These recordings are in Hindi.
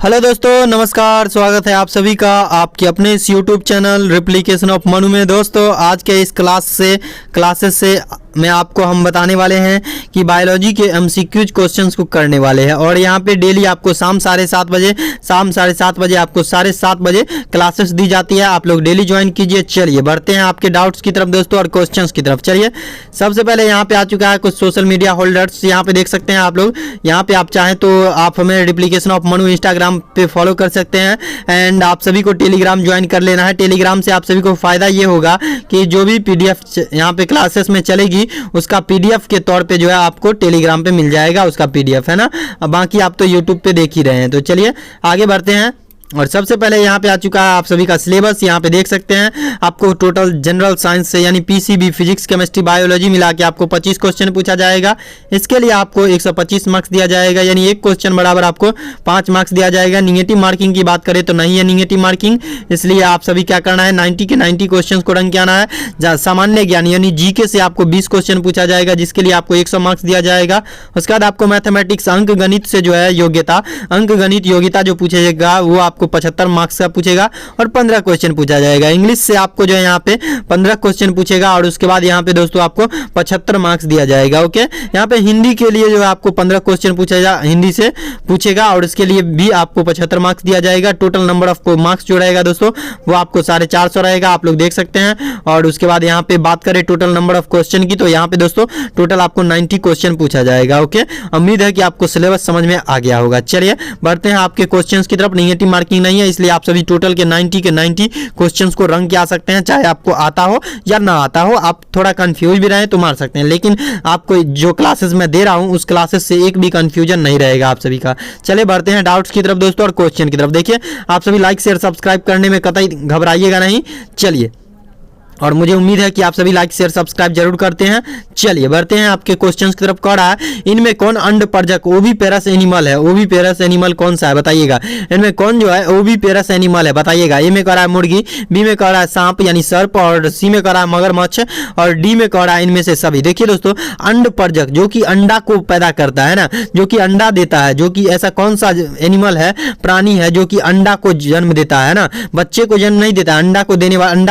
हेलो दोस्तों, नमस्कार। स्वागत है आप सभी का आपके अपने इस YouTube channel replication of Manu में। दोस्तों, आज के इस क्लासेस से में आपको हम बताने वाले हैं कि बायोलॉजी के एमसीक्यूज क्वेश्चंस को करने वाले हैं और यहाँ पे डेली आपको शाम 7:30 बजे आपको 7:30 बजे क्लासेस दी जाती है। आप लोग डेली ज्वाइन कीजिए। चलिए बढ़ते हैं आपके डाउट्स की तरफ दोस्तों और क्वेश्चंस की तरफ। चलिए, सबसे पहले यहाँ पे आ चुका है कुछ सोशल मीडिया होल्डर्स। यहाँ पे देख सकते हैं आप लोग। यहाँ पे आप चाहें तो आप हमें रिप्लिकेशन ऑफ मनु इंस्टाग्राम पे फॉलो कर सकते हैं एंड आप सभी को टेलीग्राम ज्वाइन कर लेना है। टेलीग्राम से आप सभी को फायदा ये होगा कि जो भी पीडीएफ यहाँ पे क्लासेस में चलेगी उसका पीडीएफ के तौर पे जो है आपको टेलीग्राम पे मिल जाएगा, उसका पीडीएफ है ना। बाकी आप तो यूट्यूब पे देख ही रहे हैं। तो चलिए आगे बढ़ते हैं और सबसे पहले यहाँ पे आ चुका है आप सभी का सिलेबस। यहाँ पे देख सकते हैं आपको टोटल जनरल साइंस से यानी पीसीबी फिजिक्स केमिस्ट्री बायोलॉजी मिला के आपको 25 क्वेश्चन पूछा जाएगा। इसके लिए आपको 125 मार्क्स दिया जाएगा, यानी एक क्वेश्चन बराबर आपको 5 मार्क्स दिया जाएगा। निगेटिव मार्किंग की बात करें तो नहीं है निगेटिव मार्किंग, इसलिए आप सभी क्या करना है 90 के 90 क्वेश्चन को रंग के आना है। सामान्य ज्ञान यानी जीके से आपको 20 क्वेश्चन पूछा जाएगा जिसके लिए आपको 100 मार्क्स दिया जाएगा। उसके बाद आपको मैथमेटिक्स अंक गणित से जो है योग्यता जो पूछेगा वो आपको 75 मार्क्स का पूछेगा और 15 क्वेश्चन पूछा जाएगा। इंग्लिश से आपको जो है यहाँ पे 15 क्वेश्चन पूछेगा और उसके बाद यहाँ पे दोस्तों आपको 75 मार्क्स दिया जाएगा। ओके, यहाँ पे हिंदी के लिए जो है आपको 15 क्वेश्चन हिंदी से पूछेगा और इसके लिए भी आपको 75 मार्क्स दिया जाएगा। टोटल नंबर ऑफ मार्क्स जो रहेगा दोस्तों वो आपको 450 रहेगा, आप लोग देख सकते हैं। और उसके बाद यहाँ पे बात करें टोटल नंबर ऑफ क्वेश्चन की, तो यहाँ पे दोस्तों टोटल आपको 90 क्वेश्चन पूछा जाएगा। ओके, उम्मीद है कि आपको सिलेबस समझ में आ गया होगा। चलिए बढ़ते हैं आपके क्वेश्चंस की तरफ। निगेटिव मार्किंग नहीं है, इसलिए आप सभी टोटल के 90 क्वेश्चंस को रंग के आ सकते हैं। चाहे आपको आता हो या ना आता हो, आप थोड़ा कंफ्यूज भी रहे तो मार सकते हैं, लेकिन आपको जो क्लासेस मैं दे रहा हूं उस क्लासेस से एक भी कंफ्यूजन नहीं रहेगा आप सभी का। चलिए बढ़ते हैं डाउट्स की तरफ दोस्तों और क्वेश्चन की तरफ। देखिए, आप सभी लाइक शेयर सब्सक्राइब करने में कतई घबराइएगा नहीं। चलिए, और मुझे उम्मीद है कि आप सभी लाइक शेयर सब्सक्राइब जरूर करते हैं। चलिए बढ़ते हैं आपके क्वेश्चंस की तरफ। कह रहा है इनमें कौन अंडपरजक ओविपेरस एनिमल है? ओविपेरस एनिमल कौन सा है बताइएगा। इनमें कौन जो है ओविपेरस एनिमल है बताइएगा। ए में कह रहा है मुर्गी, बी में कह रहा है सांप यानी सर्प, और सी में कह रहा है मगरमच्छ, और डी में कह रहा है इनमें से सभी। देखिए दोस्तों, अंडपरजक जो कि अंडा को पैदा करता है ना, जो कि अंडा देता है, जो कि ऐसा कौन सा एनिमल है, प्राणी है जो कि अंडा को जन्म देता है ना, बच्चे को जन्म नहीं देता, अंडा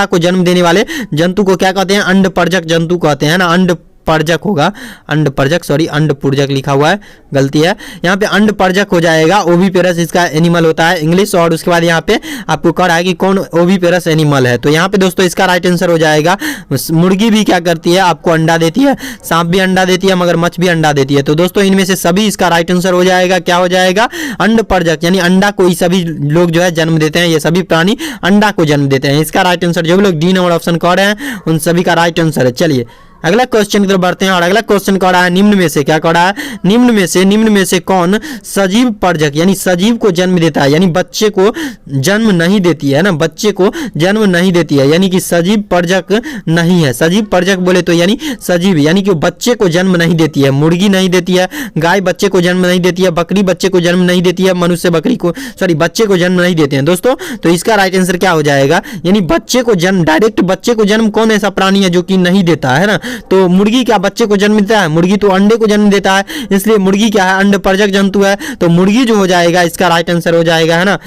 को जन्म देने वाले जंतु को क्या कहते हैं? अंडपरजक जंतु कहते हैं ना। अंडपरजक होगा, अंडपरजक सॉरी अंडपुरजक लिखा हुआ है, गलती है। यहाँ पे अंडपरजक हो जाएगा। ओविपेरस इसका एनिमल होता है इंग्लिश। और उसके बाद यहाँ पे आपको कह रहा है कि कौन ओविपेरस एनिमल है, तो यहाँ पे दोस्तों इसका राइट आंसर हो जाएगा मुर्गी भी क्या करती है, आपको अंडा देती है, सांप भी अंडा देती है, मगरमच्छ भी अंडा देती है। तो दोस्तों इनमें से सभी इसका राइट आंसर हो जाएगा। क्या हो जाएगा? अंडपरजक, यानी अंडा को ही सभी लोग जो है जन्म देते हैं, ये सभी प्राणी अंडा को जन्म देते हैं। इसका राइट आंसर जो भी लोग डी नंबर ऑप्शन कह रहे हैं उन सभी का राइट आंसर है। चलिए अगला क्वेश्चन की तरफ बढ़ते हैं और अगला क्वेश्चन कह रहा है निम्न में से, क्या कह रहा है, निम्न में से कौन सजीव परजक यानी सजीव को जन्म देता है, यानी बच्चे को जन्म नहीं देती है ना, बच्चे को जन्म नहीं देती है, यानी कि सजीव परजक नहीं है। सजीव परजक बोले तो यानी सजीव यानी कि बच्चे को जन्म नहीं देती है। मुर्गी नहीं देती है, गाय बच्चे को जन्म नहीं देती है, बकरी बच्चे को जन्म नहीं देती है, मनुष्य बच्चे को जन्म नहीं देते हैं दोस्तों। तो इसका राइट आंसर क्या हो जाएगा, यानी बच्चे को जन्म, डायरेक्ट बच्चे को जन्म कौन ऐसा प्राणी है जो कि नहीं देता है ना। तो मुर्गी क्या बच्चे को जन्म देता है? मुर्गी तो अंडे को जन्म देता है, इसलिए मुर्गी क्या है, अंडपरजक जंतु है। तो मुर्गी जो हो जाएगा इसका राइट आंसर हो जाएगा, है ना।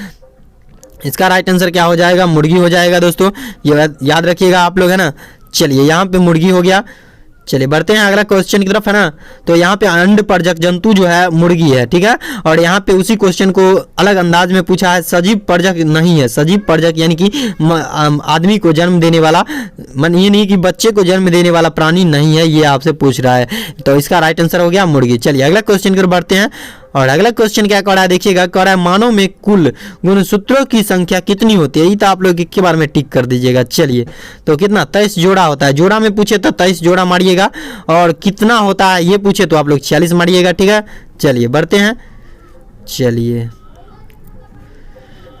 इसका राइट आंसर क्या हो जाएगा? मुर्गी हो जाएगा दोस्तों, ये याद रखिएगा आप लोग, है ना। चलिए यहाँ पे मुर्गी हो गया। चलिए बढ़ते हैं अगला क्वेश्चन की तरफ, है ना। तो यहाँ पे अंडपरजक जंतु जो है मुर्गी है, ठीक है। और यहाँ पे उसी क्वेश्चन को अलग अंदाज में पूछा है, सजीव परजक नहीं है। सजीव परजक यानी कि आदमी को जन्म देने वाला, ये नहीं कि बच्चे को जन्म देने वाला प्राणी नहीं है, ये आपसे पूछ रहा है। तो इसका राइट आंसर हो गया मुर्गी। चलिए अगला क्वेश्चन की तरफ बढ़ते हैं और अगला क्वेश्चन क्या कह रहा है देखिएगा। कह रहा है मानव में कुल गुणसूत्रों की संख्या कितनी होती है? ये तो आप लोग एक के बारे में टिक कर दीजिएगा। चलिए, तो कितना? 23 जोड़ा होता है। जोड़ा में पूछे तो 23 जोड़ा मारिएगा, और कितना होता है ये पूछे तो आप लोग 46 मारिएगा, ठीक है। चलिए बढ़ते हैं। चलिए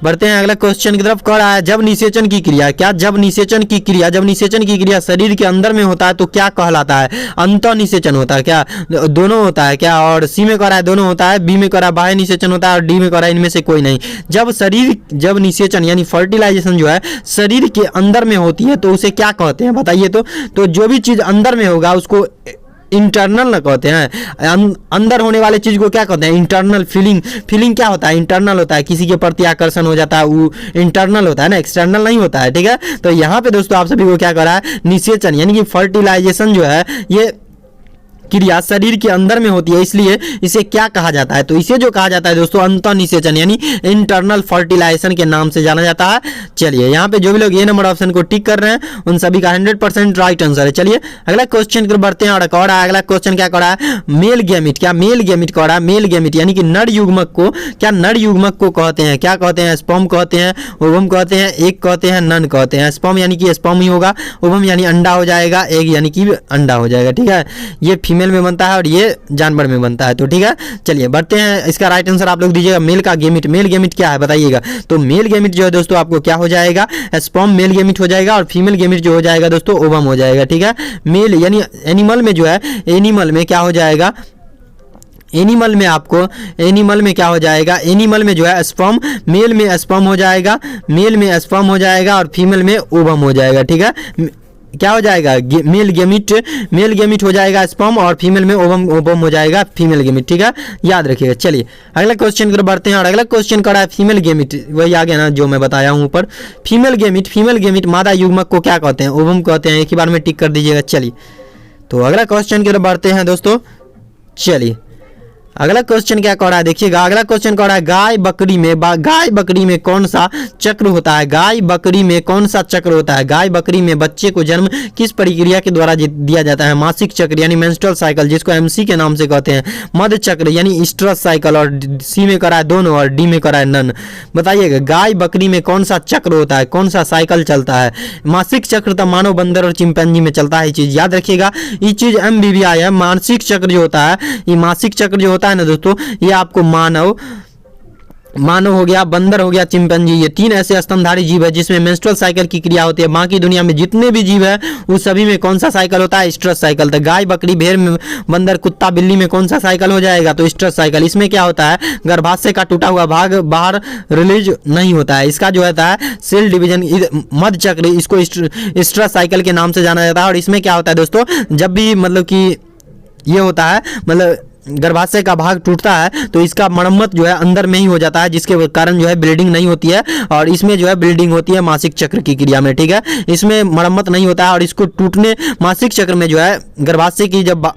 बढ़ते हैं अगला क्वेश्चन की तरफ। कह रहा है जब निषेचन की क्रिया, क्या जब निषेचन की क्रिया शरीर के अंदर में होता है तो क्या कहलाता है? अंतः निषेचन होता है क्या? दोनों होता है क्या? और सी में कह रहा है दोनों होता है, बी में कह रहा है बाह्य निषेचन होता है, और डी में कह रहा है इनमें से कोई नहीं। जब निषेचन यानी फर्टिलाइजेशन जो है शरीर के अंदर में होती है तो उसे क्या कहते हैं बताइए। तो जो भी चीज अंदर में होगा उसको इंटरनल ना कहते हैं, अंदर होने वाले चीज को क्या कहते हैं? इंटरनल। फीलिंग, फीलिंग क्या होता है? इंटरनल होता है, किसी के प्रति आकर्षण हो जाता है, वो इंटरनल होता है ना, एक्सटर्नल नहीं होता है, ठीक है। तो यहाँ पे दोस्तों आप सभी को क्या करा है? निषेचन यानी कि फर्टिलाइजेशन जो है ये क्रिया शरीर के अंदर में होती है, इसलिए इसे क्या कहा जाता है? तो इसे जो कहा जाता है दोस्तों अंतःनिषेचन यानी इंटरनल फर्टिलाइजेशन के नाम से जाना जाता है। चलिए यहाँ पे जो भी लोग ये नंबर ऑप्शन को टिक कर रहे हैं उन सभी का 100% राइट आंसर है। चलिए अगला क्वेश्चन की बढ़ते हैं और कह रहा है, अगला क्वेश्चन क्या कह रहा है? Male gamete. क्या मेल गैमिट कह रहा है? मेल गैमिट यानी कि नर युग्मक को क्या नर युग्मक को कहते हैं? क्या कहते हैं? स्पर्म कहते हैं, ओवम कहते हैं, एग कहते हैं, नन कहते हैं। स्पर्म यानी कि स्पर्म ही होगा, ओवम यानी अंडा हो जाएगा, एग यानी कि अंडा हो जाएगा, ठीक है। ये फीमेल में बनता है और ये जानवर में बनता है, तो ठीक है। चलिए बढ़ते हैं, इसका राइट आंसर आप लोग दीजिएगा मेल का गेमिट। मेल गेमिट क्या है बताइएगा? तो मेल गेमिट जो है दोस्तों आपको क्या हो जाएगा? स्पर्म मेल गेमिट हो जाएगा और फीमेल गेमिट जो हो जाएगा दोस्तों ओवम हो जाएगा, ठीक है। मेल यानी एनिमल में जो है, एनिमल में क्या हो जाएगा? एनिमल में आपको, एनिमल में क्या हो जाएगा? एनिमल में जो है स्पर्म, मेल में स्पर्म हो जाएगा, मेल में स्पर्म हो जाएगा और फीमेल में ओवम हो जाएगा, ठीक है। क्या हो जाएगा? मेल गेमिट हो जाएगा स्पर्म और फीमेल में ओवम हो जाएगा फीमेल गेमिट, ठीक है, याद रखिएगा। चलिए अगला क्वेश्चन की तरफ बढ़ते हैं और अगला क्वेश्चन कर रहा है फीमेल गेमिट, वही आ गया ना जो मैं बताया हूँ ऊपर। फीमेल गेमिट मादा युग्मक को क्या कहते हैं? ओवम कहते हैं, एक ही बार में टिक कर दीजिएगा। चलिए तो अगला क्वेश्चन की तरफ बढ़ते हैं दोस्तों। चलिए अगला क्वेश्चन क्या कह रहा है देखिएगा, अगला क्वेश्चन कह रहा है गाय बकरी में कौन सा चक्र होता है? गाय बकरी में कौन सा चक्र होता है? गाय बकरी में बच्चे को जन्म किस प्रक्रिया के द्वारा दिया जाता है? मासिक चक्र यानी मेंस्ट्रुअल साइकिल जिसको एमसी के नाम से कहते हैं, मध्य चक्र यानी स्ट्रस साइकिल, और सी में करा है दोनों और डी में करा है नन। बताइएगा गाय बकरी में कौन सा चक्र होता है, कौन सा साइकिल चलता है? मासिक चक्र तो मानव, बंदर और चिंपैंजी में चलता है, ये चीज याद रखिएगा। ये चीज MBBI है। मासिक चक्र जो होता है, ये मासिक चक्र जो होता है ना दोस्तों, ये आपको मानव हो गया, बंदर हो गया, चिंपैंजी, ये तीन ऐसे स्तनधारी जीव है जिसमें मेंस्ट्रुअल साइकिल की क्रिया होती है। बाकी दुनिया में जितने भी जीव है उस सभी में कौन सा साइकिल होता है? स्ट्रस साइकिल। तो गाय बकरी भेड़ बंदर कुत्ता बिल्ली में कौन सा साइकिल हो जाएगा? तो स्ट्रस साइकिल। इसमें क्या होता है? गर्भाशय का टूटा हुआ भाग बाहर रिलीज नहीं होता है, इसका जो होता है सेल डिवीजन, मध्य चक्र, इसको स्ट्रस साइकिल के नाम से जाना जाता है। और इसमें क्या होता है दोस्तों, जब भी मतलब कि ये होता है, मतलब गर्भाशय का भाग टूटता है तो इसका मरम्मत जो है अंदर में ही हो जाता है, जिसके कारण जो है ब्लीडिंग नहीं होती है। और इसमें जो है ब्लीडिंग होती है मासिक चक्र की क्रिया में, ठीक है। इसमें मरम्मत नहीं होता है और इसको टूटने, मासिक चक्र में जो है गर्भाशय की जब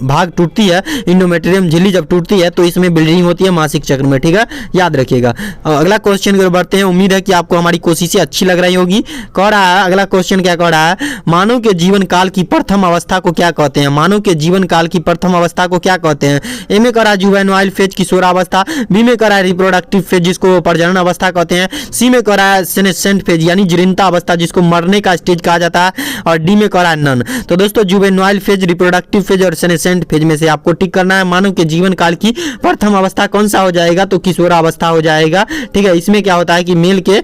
भाग टूटती है, इंडोमेट्रियम झिल्ली जब टूटती है तो इसमें ब्लीडिंग होती है मासिक चक्र में, ठीक है, याद रखिएगा। अगला क्वेश्चन की बढ़ते हैं। उम्मीद है कि आपको हमारी कोशिशें अच्छी लग रही होगी। कह रहा है अगला क्वेश्चन क्या कह रहा है? मानव के जीवन काल की प्रथम अवस्था को क्या कहते हैं? मानव के जीवन काल की प्रथम अवस्था को क्या कहते हैं? ए में कह रहा है जुवेनाइल फेज, किशोरावस्था, बी में कह रहा है रिप्रोडक्टिव फेज जिसको प्रजनन अवस्था कहते हैं, सी में कह रहा है सेनेसेंट फेज यानी जीर्णता अवस्था जिसको मरने का स्टेज कहा जाता है, और डी में कह रहा है नन। तो दोस्तों जुवेनाइल फेज, रिप्रोडक्टिव फेज और सेनेसेंट फेज में से आपको टिक करना है। मानव के जीवन काल की प्रथम अवस्था कौन सा हो जाएगा? तो किशोरावस्था हो जाएगा, ठीक है। इसमें क्या होता है कि मेल के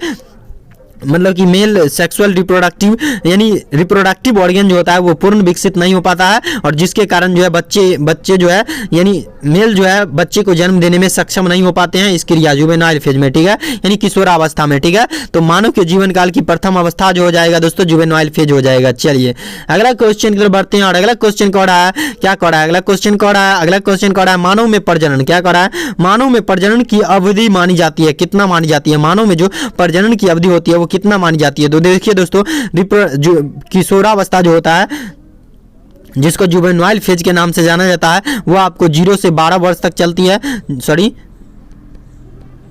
मतलब कि मेल सेक्सुअल रिप्रोडक्टिव यानी रिप्रोडक्टिव ऑर्गन जो होता है वो पूर्ण विकसित नहीं हो पाता है, और जिसके कारण जो है बच्चे जो है यानी मेल जो है बच्चे को जन्म देने में सक्षम नहीं हो पाते हैं इस क्रिया जुवेनाइल फेज में, ठीक है, यानी किशोरावस्था में, ठीक है। तो मानव के जीवन काल की प्रथम अवस्था जो हो जाएगा दोस्तों जुवेनाइल फेज हो जाएगा। चलिए अगला क्वेश्चन की तरफ बढ़ते हैं और अगला क्वेश्चन कह रहा है, क्या कह रहा है? अगला क्वेश्चन कह रहा है मानव में प्रजनन, क्या कह रहा है? मानव में प्रजनन की अवधि मानी जाती है, कितना मानी जाती है? मानव में जो प्रजनन की अवधि होती है वो कितना मानी जाती है? तो देखिए दोस्तों किशोरावस्था जो होता है जिसको जुवेनाइल फेज के नाम से जाना जाता है वो आपको 0 से 12 वर्ष तक चलती है। सॉरी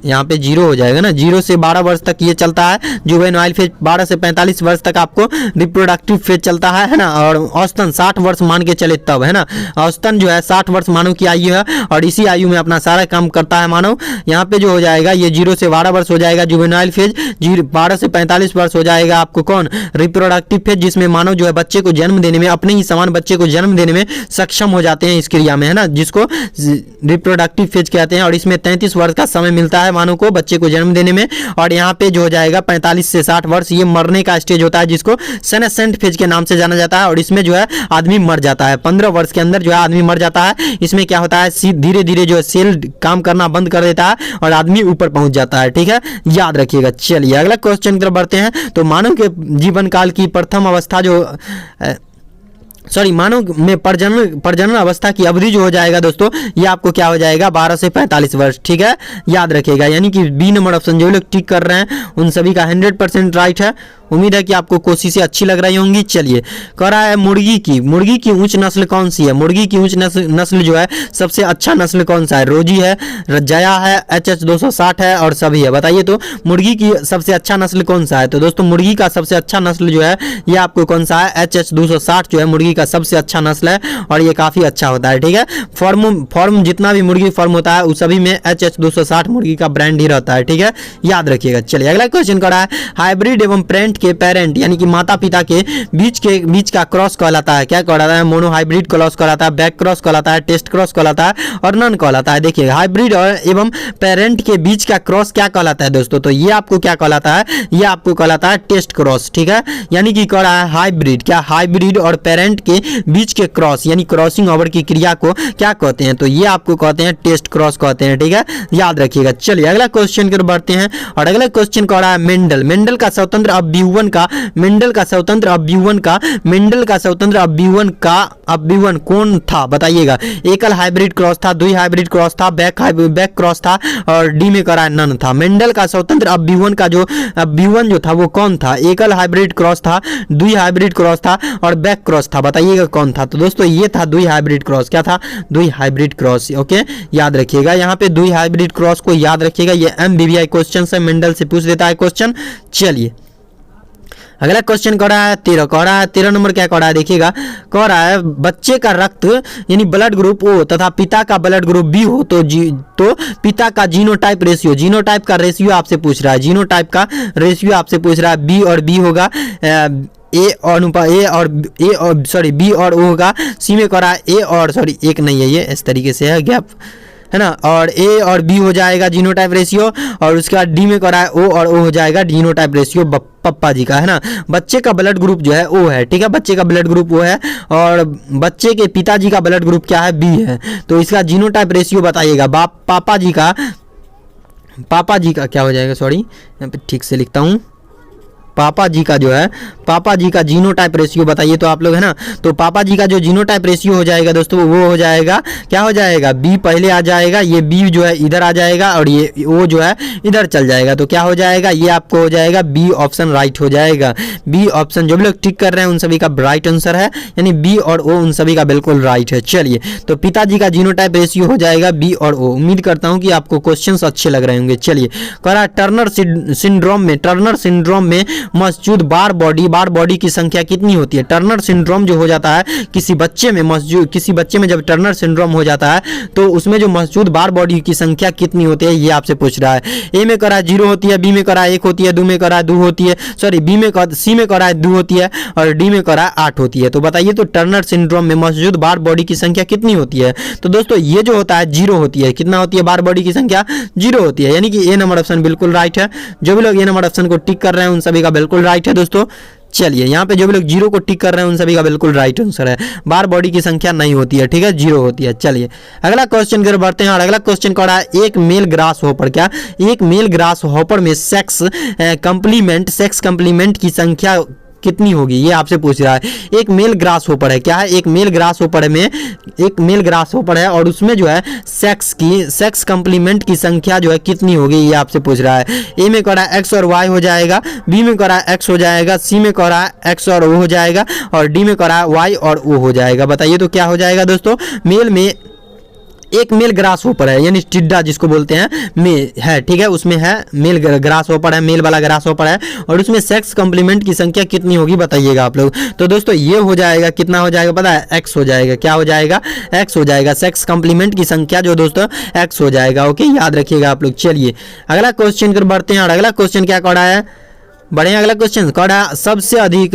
यहाँ पे 0 हो जाएगा ना, 0 से 12 वर्ष तक ये चलता है जुवेनाइल फेज। 12 से 45 वर्ष तक आपको रिप्रोडक्टिव फेज चलता है ना, और औसतन 60 वर्ष मान के चले तब, है ना। औसतन जो है 60 वर्ष मानव की आयु है और इसी आयु में अपना सारा काम करता है मानव। यहाँ पे जो हो जाएगा ये 0 से 12 वर्ष हो जाएगा जुवेनाइल फेज, 12 से 45 वर्ष हो जाएगा आपको कौन? रिप्रोडक्टिव फेज, जिसमें मानव जो है बच्चे को जन्म देने में, अपने ही समान बच्चे को जन्म देने में सक्षम हो जाते हैं इस क्रिया में, है ना, जिसको रिप्रोडक्टिव फेज कहते हैं। और इसमें 33 वर्ष का समय मिलता है मानव को बच्चे को जन्म देने में। और यहाँ पे जो हो जाएगा 45 से 60 वर्ष ये मरने का स्टेज होता है जिसको सेनेसेंट फेज के नाम से जाना जाता है, और इसमें जो है आदमी मर जाता है। 15 वर्ष के अंदर जो है आदमी मर जाता है। इसमें क्या होता है धीरे धीरे जो है सेल काम करना बंद कर देता है और आदमी ऊपर पहुंच जाता है, ठीक है, याद रखिएगा। चलिए अगला क्वेश्चन की तरफ बढ़ते हैं। तो मानव के जीवन काल की प्रथम अवस्था जो सॉरी मानव में प्रजनन अवस्था की अवधि जो हो जाएगा दोस्तों, ये आपको क्या हो जाएगा 12 से 45 वर्ष। ठीक है, याद रखिएगा। यानी कि बी नंबर ऑप्शन जो लोग टिक कर रहे हैं उन सभी का 100% राइट है। उम्मीद है कि आपको कोशिशें अच्छी लग रही होंगी। चलिए, कह रहा है मुर्गी की उच्च नस्ल कौन सी है? मुर्गी की उच्च नस्ल जो है सबसे अच्छा नस्ल कौन सा है? रोजी है, जया है, HH 260 है और सभी है। बताइए तो मुर्गी की सबसे अच्छा नस्ल कौन सा है? तो दोस्तों मुर्गी का सबसे अच्छा नस्ल जो है ये आपको कौन सा है? HH 260 जो है मुर्गी का सबसे अच्छा नस्ल है और ये काफ़ी अच्छा होता है। ठीक है, फॉर्म जितना भी मुर्गी फॉर्म होता है उस सभी में HH 260 मुर्गी का ब्रांड ही रहता है। ठीक है, याद रखिएगा। चलिए, अगला क्वेश्चन कर रहा है हाइब्रिड एवं पेरेंट के पेरेंट यानी कि माता पिता के बीच का क्रॉस कहलाता है। क्या कहलाता है? मोनो हाइब्रिड क्रॉस कहलाता है, बैक क्रॉस कहलाता है, टेस्ट क्रॉस कहलाता है और नन कहलाता है। देखिए, हाइब्रिड और एवं पेरेंट के बीच का क्रॉस क्या कहलाता है दोस्तों? तो ये आपको क्या कहलाता है? ये आपको कहलाता है टेस्ट क्रॉस। ठीक है, यानी कि कह रहा है हाइब्रिड, क्या हाइब्रिड और पेरेंट के बीच के क्रॉस यानी क्रॉसिंग ओवर की क्रिया को क्या कहते हैं? तो ये आपको कहते हैं टेस्ट क्रॉस कहते हैं। ठीक है, याद रखिएगा। चलिए, अगला क्वेश्चन की ओर बढ़ते हैं और अगला क्वेश्चन कह रहा है मेंडल का स्वतंत्र अभिवन कौन था? बताइएगा। एकल हाइब्रिड क्रॉस था, द्वि हाइब्रिड क्रॉस था, बैक क्रॉस था और डी में करा नन था। मेंडल का स्वतंत्र अभिवन का जो अभिवन जो था वो कौन था? एकल हाइब्रिड क्रॉस था, द्वि हाइब्रिड क्रॉस था और बैक क्रॉस था। बताइएगा कौन था? तो दोस्तों ये था द्वि हाइब्रिड क्रॉस। क्या था? द्वि हाइब्रिड क्रॉस। ओके, याद रखिएगा। यहाँ पे द्वि हाइब्रिड क्रॉस को याद रखिएगा। ये MBBI क्वेश्चन से मेंडल से पूछ देता है क्वेश्चन। चलिए, अगला क्वेश्चन कह रहा है 13 नंबर क्या कह रहा है? देखिएगा, कह रहा है बच्चे का रक्त यानी ब्लड ग्रुप O तथा पिता का ब्लड ग्रुप B हो तो पिता का जीनोटाइप जीनोटाइप का रेशियो आपसे पूछ रहा है। जीनोटाइप का रेशियो आपसे पूछ रहा है। B और B होगा B और O होगा। C में कह रहा है A और सॉरी एक नहीं है, ये इस तरीके से है गैप है ना, और A और B हो जाएगा जीनोटाइप रेशियो और उसके बाद D में कह रहा है O और O हो जाएगा जीनोटाइप रेशियो पप्पा जी का, है ना। बच्चे का ब्लड ग्रुप जो है O है। ठीक है, बच्चे का ब्लड ग्रुप O है और बच्चे के पिताजी का ब्लड ग्रुप क्या है? B है। तो इसका जीनोटाइप रेशियो बताइएगा। पापा जी का क्या हो जाएगा? सॉरी, यहाँ पे ठीक से लिखता हूँ। पापा जी का जो है, पापा जी का जीनोटाइप रेशियो बताइए तो आप लोग, है ना। तो पापा जी का जो जीनोटाइप रेशियो हो जाएगा दोस्तों वो हो जाएगा, क्या हो जाएगा? बी पहले आ जाएगा, ये बी जो है इधर आ जाएगा और ये ओ जो है इधर चल जाएगा। तो क्या हो जाएगा? ये आपको हो जाएगा बी ऑप्शन राइट हो जाएगा। बी ऑप्शन जो भी लोग टिक कर रहे हैं उन सभी का राइट आंसर है, यानी बी और ओ उन सभी का बिल्कुल राइट है। चलिए, तो पिताजी का जीनोटाइप रेशियो हो जाएगा बी और ओ। उम्मीद करता हूँ कि आपको क्वेश्चन अच्छे लग रहे होंगे। चलिए, कह रहा है टर्नर सिंड्रोम में मौजूद बार बॉडी की संख्या कितनी होती है? टर्नर सिंड्रोम जो हो जाता है किसी बच्चे में जब टर्नर सिंड्रोम हो जाता है तो उसमें जो मौजूद बार बॉडी की संख्या कितनी होती है ये आपसे पूछ रहा है। ए में करा 0 होती है, बी में करा 1 होती है, 2 में करा 2 होती है, सॉरी सी में करा 2 होती है और डी में करा 8 होती है। तो बताइए तो टर्नर सिंड्रोम में मौजूद बार बॉडी की संख्या कितनी होती है? तो दोस्तों ये जो होता है 0 होती है। कितना होती है? बार बॉडी की संख्या 0 होती है, यानी कि ए नंबर ऑप्शन बिल्कुल राइट है। जो भी लोग ए नंबर ऑप्शन को टिक कर रहे हैं उन सभी का बिल्कुल राइट है दोस्तों। चलिए, यहाँ पे जो भी लोग 0 को टिक कर रहे हैं उन सभी का बिल्कुल राइट आंसर है। बार बॉडी की संख्या नहीं होती है, ठीक है, 0 होती है। चलिए, अगला क्वेश्चन की ओर बढ़ते हैं और अगला क्वेश्चन कह रहा है एक मेल ग्रास हॉपर में सेक्स कंप्लीमेंट की संख्या कितनी होगी? ये आपसे पूछ रहा है। एक मेल ग्रास होपर है, क्या है? एक मेल ग्रास होपर है और उसमें जो है सेक्स कंप्लीमेंट की संख्या जो है कितनी होगी ये आपसे पूछ रहा है। ए में कह रहा है एक्स और वाई हो जाएगा, बी में कह रहा है एक्स हो जाएगा, सी में कह रहा है एक्स और ओ हो जाएगा और डी में कह रहा है वाई और ओ हो जाएगा। बताइए तो क्या हो जाएगा दोस्तों? मेल में एक मेल ग्रास होपर है, यानी टिड्डा जिसको बोलते हैं में है, ठीक है, उसमें है मेल ग्रास होपर है, मेल वाला ग्रास होपर है और उसमें सेक्स कॉम्प्लीमेंट की संख्या कितनी होगी बताइएगा आप लोग। तो दोस्तों ये हो जाएगा, कितना हो जाएगा पता है? एक्स हो जाएगा। क्या हो जाएगा? एक्स हो जाएगा। सेक्स कॉम्प्लीमेंट की संख्या जो दोस्तों एक्स हो जाएगा। ओके, याद रखिएगा आप लोग। चलिए, अगला क्वेश्चन कर बढ़ते हैं और अगला क्वेश्चन क्या कह रहा है? बढ़िया, अगला क्वेश्चन कह रहा है सबसे अधिक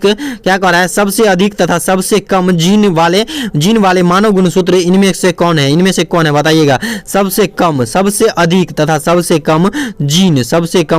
क्या कह रहा है? सबसे अधिक तथा सबसे कम जीन वाले मानव गुणसूत्र इनमें से कौन है? बताइएगा। सबसे अधिक तथा सबसे कम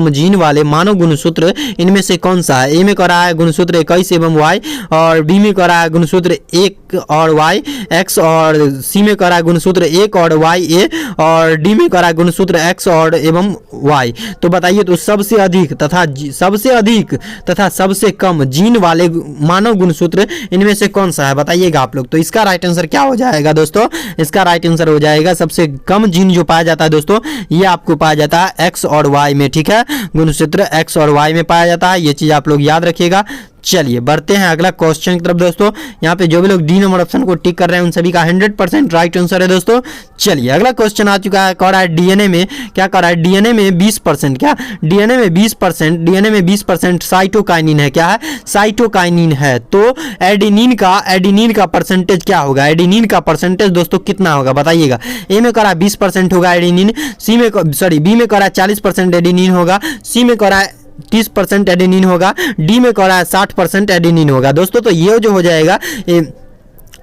जीन वाले मानव गुणसूत्र इनमें से कौन सा है? ए में कह रहा है गुणसूत्र 21 एवं वाई और बी में कह रहा है गुणसूत्र 1 और वाई एक्स और सी में कह रहा है गुणसूत्र 1 और वाई ए और डी में कह रहा है गुणसूत्र एक्स और एवं वाई। तो बताइए तो सबसे अधिक तथा सबसे अधिक तथा सबसे कम जीन वाले मानव गुणसूत्र इनमें से कौन सा है, बताइएगा आप लोग। तो इसका राइट आंसर क्या हो जाएगा दोस्तों, इसका राइट आंसर हो जाएगा सबसे कम जीन जो पाया जाता है दोस्तों, ये आपको पाया जाता है एक्स और वाई में, ठीक है। गुणसूत्र एक्स और वाई में पाया जाता है, ये चीज आप लोग याद रखिएगा। चलिए बढ़ते हैं अगला क्वेश्चन की तरफ दोस्तों। यहाँ पे जो भी लोग डी नंबर ऑप्शन को टिक कर रहे हैं उन सभी का 100% राइट आंसर है दोस्तों। चलिए अगला क्वेश्चन आ चुका है, कह रहा है डीएनए में क्या कह रहा है, डीएनए में 20% क्या, डीएनए में 20% साइटोकाइनिन है, क्या है, साइटोकाइनिन है। तो एडेनिन का परसेंटेज क्या होगा, एडेनिन का परसेंटेज दोस्तों कितना होगा, बताइएगा। ए में कह रहा है 20% होगा एडेनिन, बी में कह रहा है 40% एडेनिन होगा, सी में कह रहा है 30% एडेनिन होगा, डी में कह रहा है 60% एडेनिन होगा दोस्तों। तो ये जो हो जाएगा,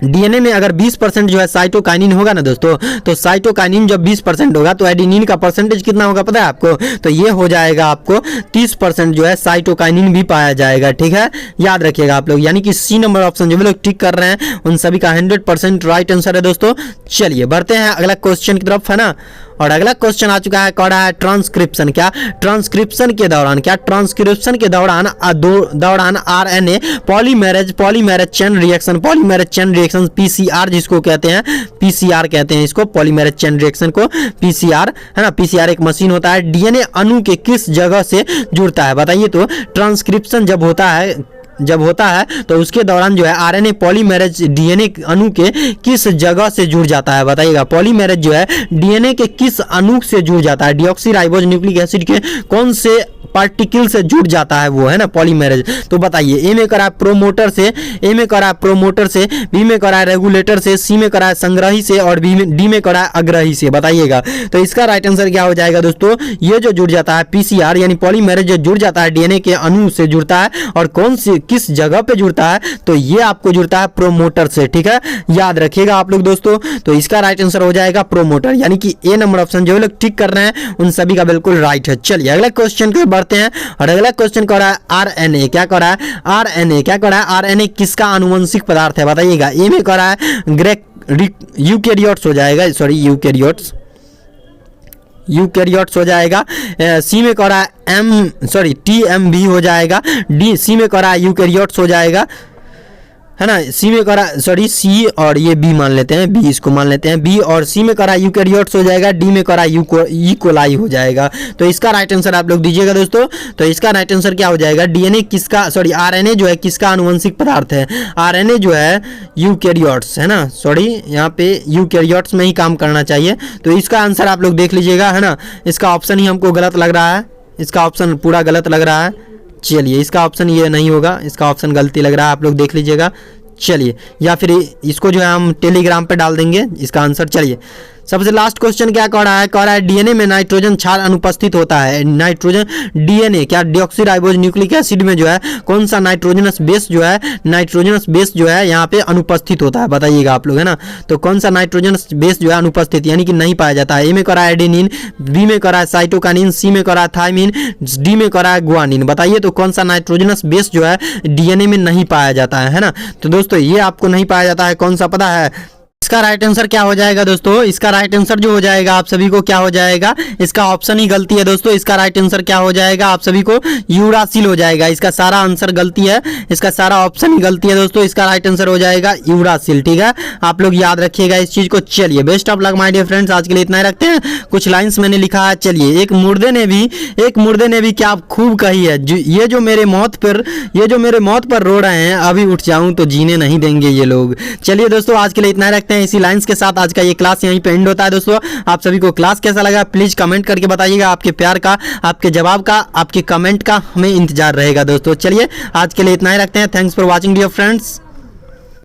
डीएनए में अगर 20% जो है साइटोकाइनिन होगा ना दोस्तों, तो साइटोकाइनिन जब 20% होगा तो एडेनिन का परसेंटेज कितना होगा पता है आपको, तो ये हो जाएगा आपको 30% जो है साइटोकाइनिन भी पाया जाएगा, ठीक है, याद रखिएगा आप लोग। यानी कि सी नंबर ऑप्शन जो भी लोग टिक कर रहे हैं उन सभी का 100% राइट आंसर है दोस्तों। चलिए बढ़ते हैं अगला क्वेश्चन की तरफ, है ना। और अगला क्वेश्चन आ चुका है, कह रहा है ट्रांसक्रिप्शन क्या, ट्रांसक्रिप्शन के दौरान क्या, ट्रांसक्रिप्शन के दौरान RNA polymerase chain reaction PCR जिसको कहते हैं, पीसीआर कहते हैं इसको, पॉलीमेरेज चेन रिएक्शन को पीसीआर, है ना। पीसीआर एक मशीन होता है, डीएनए अणु के किस जगह से जुड़ता है, बताइए। तो ट्रांसक्रिप्शन जब होता है तो उसके दौरान जो है आरएनए पॉलीमेरेज डीएनए अणु के किस जगह से जुड़ जाता है, बताइएगा। पॉलीमेरेज जो है डीएनए के किस अणु से जुड़ जाता है, डीऑक्सीराइबोज न्यूक्लिक एसिड के कौन से पार्टिकल से जुड़ जाता है वो, है ना, पॉलीमेरेज। तो बताइए, ए में करा प्रोमोटर से, बी में करा रेगुलेटर से, सी में करा संग्रही से और डी में करा अग्रही से, बताइएगा। तो इसका राइट आंसर क्या हो जाएगा दोस्तों, ये जो जुड़ जाता है पीसीआर यानी पॉलीमेरेज जो जुड़ जाता है डीएनए के अणु से जुड़ता है, और कौन से किस जगह पे जुड़ता है, तो ये आपको जुड़ता है प्रोमोटर से, ठीक है, याद रखिएगा आप लोग दोस्तों। तो इसका राइट आंसर हो जाएगा प्रोमोटर, यानी कि ए नंबर ऑप्शन जो लोग टिक कर रहे हैं उन सभी का बिल्कुल राइट है। चलिए अगला क्वेश्चन को बढ़ते हैं, और अगला क्वेश्चन कर रहा है आरएनए क्या कर रहा है, आरएनए किसका आनुवंशिक पदार्थ है, बताइएगा। ए में कर रहा है यूकैरियोट्स हो जाएगा, यूकैरियोट्स हो जाएगा, सी में कर रहा है टीएमबी हो जाएगा, सी में कर रहा है यूकैरियोट्स हो जाएगा, है ना। सी में करा सी और ये बी मान लेते हैं, बी इसको मान लेते हैं, बी और सी में करा यूकैरियोट्स हो जाएगा, डी में करा इकोलाई हो जाएगा। तो इसका राइट आंसर आप लोग दीजिएगा दोस्तों। तो इसका राइट आंसर क्या हो जाएगा, डीएनए किसका आरएनए जो है किसका आनुवंशिक पदार्थ है, आरएनए जो है यूकैरियोट्स, है ना, यहाँ पे यूकैरियोट्स में ही काम करना चाहिए। तो इसका आंसर आप लोग देख लीजिएगा, है ना। इसका ऑप्शन ही हमको गलत लग रहा है, इसका ऑप्शन पूरा गलत लग रहा है। चलिए इसका ऑप्शन ये नहीं होगा, इसका ऑप्शन गलती लग रहा है, आप लोग देख लीजिएगा। चलिए, या फिर इसको जो है हम टेलीग्राम पे डाल देंगे इसका आंसर। चलिए सबसे लास्ट क्वेश्चन क्या कह रहा है डीएनए में नाइट्रोजन क्षार अनुपस्थित होता है, नाइट्रोजन डीएनए क्या डीऑक्सीराइबोज न्यूक्लिक एसिड में जो है कौन सा नाइट्रोजनस बेस जो है यहाँ पे अनुपस्थित होता है, बताइएगा आप लोग, है ना। तो कौन सा नाइट्रोजनस बेस जो है अनुपस्थित यानी कि नहीं पाया जाता है। ए में करा है एडेनिन, बी में करा है साइटोकाइनिन, सी में करा है थाइमिन, डी में करा है गुआनिन, बताइए तो कौन सा नाइट्रोजनस बेस जो है डीएनए में नहीं पाया जाता है ना। तो दोस्तों ये आपको नहीं पाया जाता है, कौन सा पता है। इसका राइट आंसर क्या हो जाएगा दोस्तों, इसका राइट आंसर जो हो जाएगा आप सभी को क्या हो जाएगा, इसका ऑप्शन ही गलती है दोस्तों। इसका राइट आंसर क्या हो जाएगा आप सभी को, यूरासिल हो जाएगा। इसका सारा आंसर गलती है, इसका सारा ऑप्शन ही गलती है दोस्तों। इसका राइट आंसर हो जाएगा यूरासिल, ठीक है, आप लोग याद रखिएगा इस चीज को। चलिए best of luck my dear friends, आज के लिए इतना ही रखते हैं। कुछ लाइन्स मैंने लिखा है, चलिए एक मुर्दे ने भी क्या खूब कही है, ये जो मेरे मौत पर रो रहे हैं, अभी उठ जाऊं तो जीने नहीं देंगे ये लोग। चलिए दोस्तों आज के लिए इतना ही रखते हैं। इसी लाइन्स के साथ आज का ये क्लास यहीं पे एंड होता है दोस्तों। आप सभी को क्लास कैसा लगा प्लीज कमेंट करके बताइएगा। आपके प्यार का, आपके जवाब का, आपके कमेंट का हमें इंतजार रहेगा दोस्तों। चलिए आज के लिए इतना ही रखते हैं। Thanks for watching dear friends.